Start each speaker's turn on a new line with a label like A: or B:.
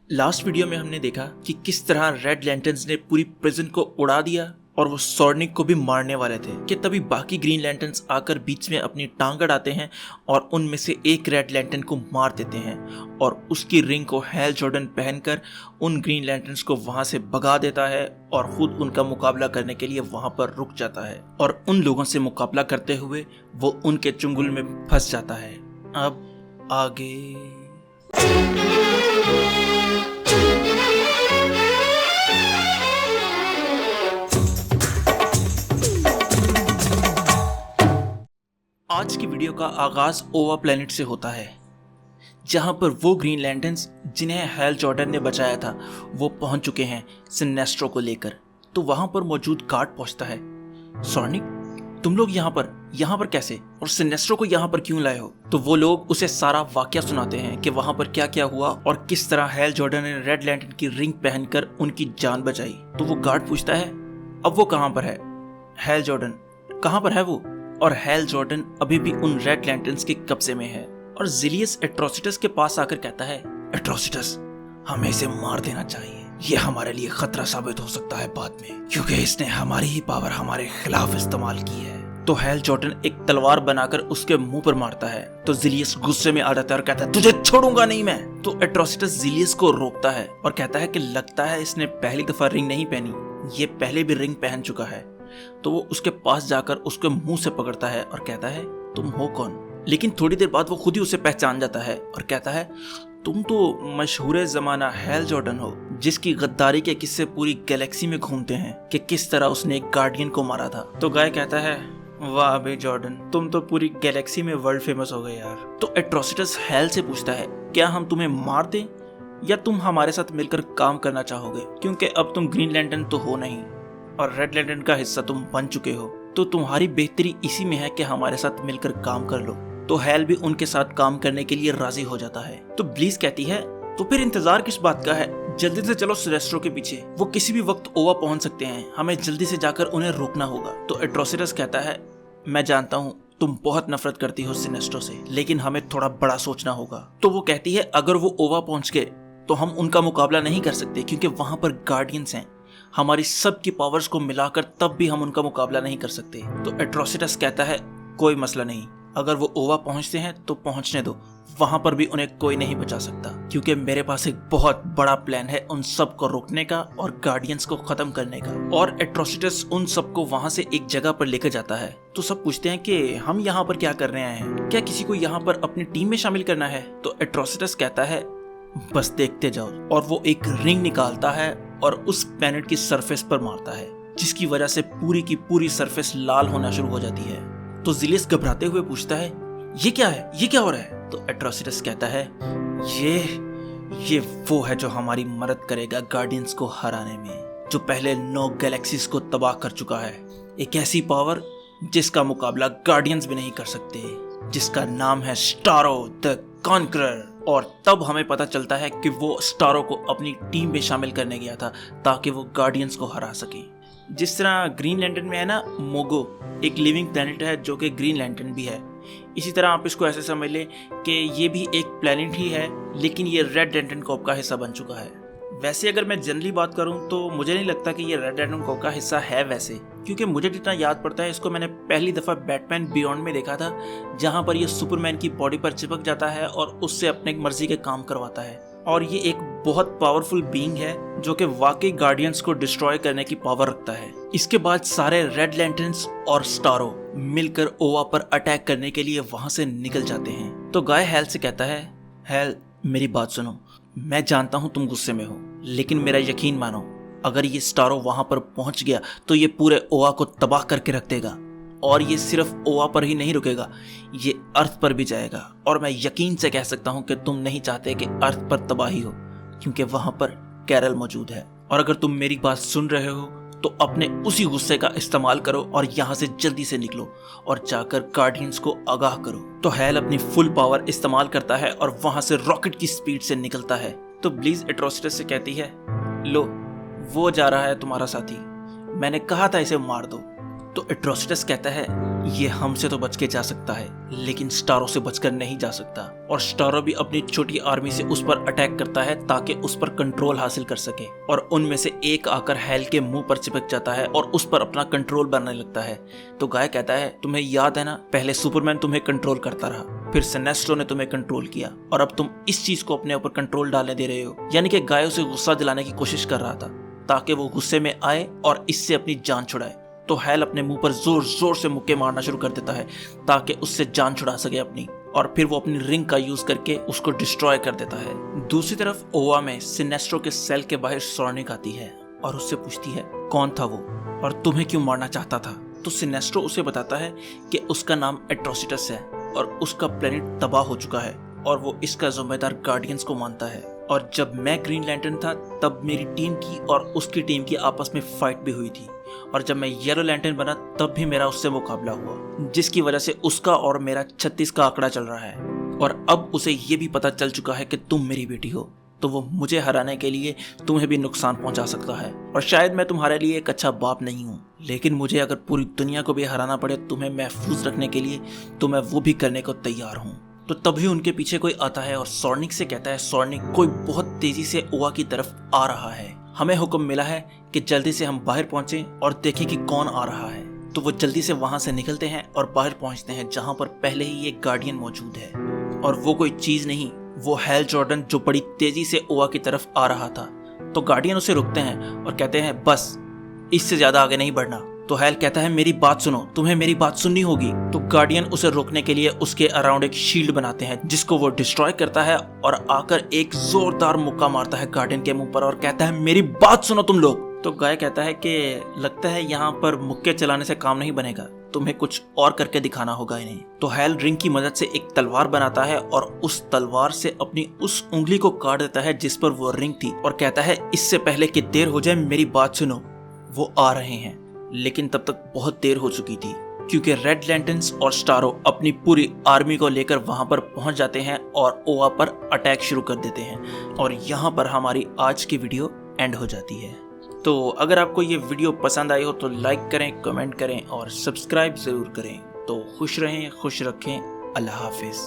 A: Last video में हमने देखा कि किस तरह रेड लैंटर्न्स ने पूरी प्रिजन को उड़ा दिया और वो सॉर्निक को भी मारने वाले थे कि तभी बाकी ग्रीन लैंटर्न्स आकर बीच में अपनी टांग अड़ाते हैं और उनमें से एक रेड लैंटर्न को मार देते हैं और उसकी रिंग को हैल जॉर्डन पहनकर उन ग्रीन लैंटर्न्स को वहां से भगा देता है और खुद उनका मुकाबला करने के लिए वहां पर रुक जाता है और उन लोगों से मुकाबला करते हुए वो उनके चुंगल में फंस जाता है। अब आगे आज की वीडियो का आगाज ओवा प्लेनेट से होता है, जहां पर वो ग्रीन लैंटर्न्स जिन्हें हैल जॉर्डन ने बचाया था वो पहुंच चुके हैं सिनेस्ट्रो को लेकर। तो वहां पर मौजूद गार्ड पहुंचता है, सॉर्निक तुम लोग यहाँ पर कैसे और सिनेस्ट्रो को यहाँ पर क्यों लाए हो? तो वो लोग उसे सारा वाकया सुनाते हैं कि वहां पर क्या क्या हुआ और किस तरह हैल जॉर्डन ने रेड लैंटर्न की रिंग पहनकर उनकी जान बचाई। तो वो गार्ड पूछता है अब वो कहाँ पर है, हैल जॉर्डन कहाँ पर है वो? और हैल जॉर्डन अभी भी उन रेड लैंटर्न्स के कब्जे में है और जिलियस एट्रोसिटस के पास आकर कहता है एट्रोसिटस हमें इसे मार देना चाहिए, ये हमारे लिए खतरा साबित हो सकता है बाद में, क्योंकि इसने हमारी ही पावर हमारे खिलाफ इस्तेमाल की है। तो हैल जॉर्डन एक तलवार बनाकर उसके मुंह पर मारता है तो जिलियस गुस्से में आ जाता है और कहता है तुझे छोड़ूंगा नहीं मैं। तो एट्रोसिटस जिलियस को रोकता है और कहता है कि लगता है इसने पहली दफा रिंग नहीं पहनी, ये पहले भी रिंग पहन चुका है। तो वो उसके पास जाकर उसके मुंह से पकड़ता है और कहता है तुम हो कौन? लेकिन थोड़ी देर बाद वो खुद ही उसे पहचान जाता है और कहता है तुम तो मशहूर जमाना हैल जॉर्डन हो, जिसकी गद्दारी के किस्से पूरी गैलेक्सी में घूमते हैं कि किस तरह उसने एक गार्डियन को मारा था। तो गाय कहता है वाह बे जॉर्डन, तुम तो पूरी गैलेक्सी में वर्ल्ड फेमस हो गए यार। तो एट्रोसिटस हैल से पूछता है क्या हम तुम्हें मार दें या तुम हमारे साथ मिलकर काम करना चाहोगे, क्योंकि अब तुम ग्रीन लैंटर्न तो हो नहीं और रेड लैंटर्न का हिस्सा तुम बन चुके हो, तो तुम्हारी बेहतरी इसी में है कि हमारे साथ मिलकर काम कर लो। तो हैल भी उनके साथ काम करने के लिए राजी हो जाता है। तो ब्लीज कहती है तो फिर इंतजार किस बात का है, जल्दी से चलो सिनेस्ट्रो के पीछे, वो किसी भी वक्त ओवा पहुंच सकते हैं, हमें जल्दी से जाकर उन्हें रोकना होगा। तो एट्रोसिटस कहता है मैं जानता हूँ तुम बहुत नफरत करती हो सिनेस्ट्रो से, लेकिन हमें थोड़ा बड़ा सोचना होगा। तो वो कहती है अगर वो ओवा पहुंच गए तो हम उनका मुकाबला नहीं कर सकते, क्योंकि वहां पर गार्डियंस हैं, हमारी सबकी पावर्स को मिलाकर तब भी हम उनका मुकाबला नहीं कर सकते। तो एट्रोसिटस कहता है कोई मसला नहीं, अगर वो ओवा पहुंचते हैं तो पहुंचने दो, वहां पर भी उन्हें कोई नहीं बचा सकता, क्योंकि मेरे पास एक बहुत बड़ा प्लान है उन सब को रोकने का और गार्डियंस को खत्म करने का। और एट्रोसिटस उन सबको वहां से एक जगह पर लेकर जाता है। तो सब पूछते हैं कि हम यहाँ पर क्या करने आए हैं, क्या किसी को यहाँ पर अपनी टीम में शामिल करना है? तो एट्रोसिटस कहता है बस देखते जाओ, और वो एक रिंग निकालता है और उस प्लेनेट की सरफेस पर मारता है, जिसकी वजह से पूरी की पूरी सरफेस लाल होना शुरू हो जाती है। तो जिलियस घबराते हुए पूछता है ये क्या है, ये क्या हो रहा है? तो एट्रोसिटस कहता है ये वो है जो हमारी मदद करेगा गार्डियंस को हराने में, जो पहले 9 गैलेक्सीज को तबाह कर चुका है, एक ऐसी पावर जिसका मुकाबला गार्डियंस भी नहीं कर सकते, जिसका नाम है स्टारो द कॉन्करर। और तब हमें पता चलता है कि वो स्टारो को अपनी टीम में शामिल करने गया था ताकि वो गार्डियंस को हरा सके। जिस तरह ग्रीन लैंटर्न में है ना मोगो, एक लिविंग प्लेनेट है जो कि ग्रीन लैंटर्न भी है, इसी तरह आप इसको ऐसे समझ लें कि ये भी एक प्लेनेट ही है, लेकिन ये रेड लैंटर्न कॉर्प का हिस्सा बन चुका है। वैसे अगर मैं जनरली बात करूं तो मुझे नहीं लगता कि ये रेड लैंटर्न कॉर्प का हिस्सा है वैसे, क्योंकि मुझे जितना याद पड़ता है इसको मैंने पहली दफ़ा बैटमैन बियॉन्ड में देखा था, जहां पर ये सुपरमैन की बॉडी पर चिपक जाता है और उससे अपने मर्जी के काम करवाता है। और ये एक बहुत पावरफुल बीइंग है जो कि वाकई गार्डियंस को डिस्ट्रॉय करने की पावर रखता है। इसके बाद सारे रेड लैंटर्न्स और स्टारो मिलकर ओवा पर अटैक करने के लिए वहां से निकल जाते हैं। तो गाय हैल से कहता है हैल मेरी बात सुनो, मैं जानता हूं तुम गुस्से में हो, लेकिन मेरा यकीन मानो, अगर ये स्टारो वहां पर पहुंच गया तो ये पूरे ओवा को तबाह करके रख देगा, और ये सिर्फ ओवा पर ही नहीं रुकेगा, ये अर्थ पर भी जाएगा। और मैं यकीन से कह सकता हूं कि तुम नहीं चाहते कि अर्थ पर तबाही हो, क्योंकि वहां पर कैरल मौजूद है। और अगर तुम मेरी बात सुन रहे हो तो अपने उसी गुस्से का इस्तेमाल करो और यहाँ से जल्दी से निकलो और जाकर गार्डियंस को आगाह करो। तो हैल अपनी फुल पावर इस्तेमाल करता है और वहां से रॉकेट की स्पीड से निकलता है। तो ब्लीज एट्रोसिटस से कहती है लो वो जा रहा है तुम्हारा साथी, मैंने कहा था इसे मार दो। तो एट्रोसिटस कहता है ये हमसे तो बच के जा सकता है लेकिन स्टारो से बचकर नहीं जा सकता, और स्टारो भी अपनी छोटी आर्मी से उस पर अटैक करता है ताकि उस पर कंट्रोल हासिल कर सके, और उनमें से एक आकर हैल के मुंह पर चिपक जाता है और उस पर अपना कंट्रोल बनाने लगता है। तो गाय कहता है तुम्हें याद है ना, पहले सुपरमैन तुम्हें कंट्रोल करता रहा, फिर सिनेस्ट्रो ने तुम्हें कंट्रोल किया और अब तुम इस चीज को अपने ऊपर कंट्रोल डालने दे रहे हो। यानी कि गाय उसे गुस्सा दिलाने की कोशिश कर रहा था ताकि वो गुस्से में आए और इससे अपनी जान छुड़ाए। तो हैल अपने मुंह पर जोर जोर से मुक्के मारना शुरू कर देता है ताकि उससे जान छुड़ा सके अपनी, और फिर वो अपनी रिंग का यूज करके उसको डिस्ट्रॉय कर देता है। दूसरी तरफ ओवा में सिनेस्ट्रो के सेल के बाहर सोर्निक आती है और उससे पूछती है कौन था वो और तुम्हें क्यों मारना चाहता था। तो सिनेस्ट्रो उसे बताता है कि उसका नाम एट्रोसिटस है और उसका प्लेनेट तबाह हो चुका है और वो इसका जिम्मेदार गार्डियंस को मानता है, और जब मैं ग्रीन लैंटर्न था तब मेरी टीम की और उसकी टीम की आपस में फाइट भी हुई थी, और जब मैं येलो लैंटर्न बना तब भी मेरा उससे मुकाबला हुआ, जिसकी वजह से उसका और मेरा 36 का आंकड़ा चल रहा है। और अब उसे ये भी पता चल चुका है कि तुम मेरी बेटी हो, तो वो मुझे हराने के लिए तुम्हें भी नुकसान पहुंचा सकता है, और शायद मैं तुम्हारे लिए एक अच्छा बाप नहीं हूँ, लेकिन मुझे अगर पूरी दुनिया को भी हराना पड़े तुम्हें महफूज रखने के लिए तो मैं वो भी करने को तैयार हूँ। तो तभी उनके पीछे कोई आता है और सोर्निक से कहता है सोर्निक कोई बहुत तेजी से ओवा की तरफ आ रहा है, हमें हुक्म मिला है कि जल्दी से हम बाहर पहुंचे और देखें कि कौन आ रहा है। तो वो जल्दी से वहां से निकलते हैं और बाहर पहुंचते हैं जहां पर पहले ही एक गार्डियन मौजूद है, और वो कोई चीज नहीं, वो हैल जॉर्डन जो बड़ी तेजी से ओवा की तरफ आ रहा था। तो गार्डियन उसे रुकते हैं और कहते हैं बस इससे ज्यादा आगे नहीं बढ़ना। तो हैल कहता है मेरी बात सुनो, तुम्हें मेरी बात सुननी होगी। तो गार्डियन उसे रोकने के लिए उसके अराउंड एक शील्ड बनाते हैं जिसको वो डिस्ट्रॉय करता है और आकर एक जोरदार मुक्का मारता है गार्डियन के मुंह पर और कहता है मेरी बात सुनो तुम लोग। तो गाय कहता है कि लगता है यहाँ पर मुक्के चलाने से काम नहीं बनेगा, तुम्हें कुछ और करके दिखाना होगा इन्हें। तो हैल रिंग की मदद से एक तलवार बनाता है और उस तलवार से अपनी उस उंगली को काट देता है जिस पर वो रिंग थी, और कहता है इससे पहले कि देर हो जाए मेरी बात सुनो। वो आ रहे हैं, लेकिन तब तक बहुत देर हो चुकी थी क्योंकि रेड लैंटर्न्स और स्टारो अपनी पूरी आर्मी को लेकर वहां पर पहुंच जाते हैं और ओवा पर अटैक शुरू कर देते हैं, और यहाँ पर हमारी आज की वीडियो एंड हो जाती है। तो अगर आपको ये वीडियो पसंद आई हो तो लाइक करें, कमेंट करें और सब्सक्राइब ज़रूर करें। तो खुश रहें, खुश रखें, अल्लाह हाफिज़।